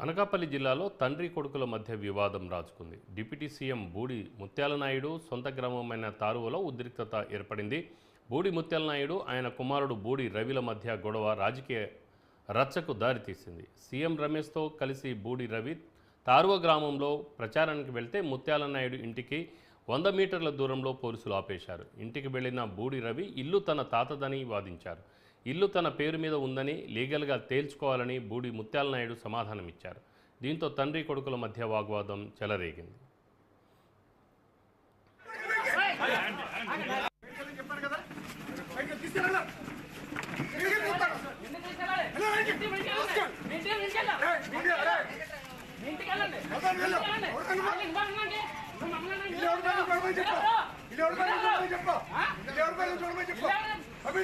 అనకాపల్లి జిల్లాలో తండ్రి కొడుకుల మధ్య వివాదం రాజుకుంది. డిప్యూటీ సీఎం బూడి ముత్యాలనాయుడు సొంత గ్రామమైన తారువలో ఉద్రిక్తత ఏర్పడింది. బూడి ముత్యాలనాయుడు ఆయన కుమారుడు బూడి రవిల మధ్య గొడవ రాజకీయ రచ్చకు దారితీసింది. సీఎం రమేష్తో కలిసి బూడి రవి తారువ గ్రామంలో ప్రచారానికి వెళ్తే ముత్యాలనాయుడు ఇంటికి 100 మీటర్ల దూరంలో పోలీసులు ఆపేశారు. ఇంటికి వెళ్లిన బూడి రవి ఇల్లు తన తాతదని వాదించారు. ఇల్లు తన పేరు మీద ఉందని లీగల్గా తేల్చుకోవాలని బూడి ముత్యాలనాయుడు సమాధానమిచ్చారు. దీంతో తండ్రి కొడుకుల మధ్య వాగ్వాదం చెలరేగింది. అभी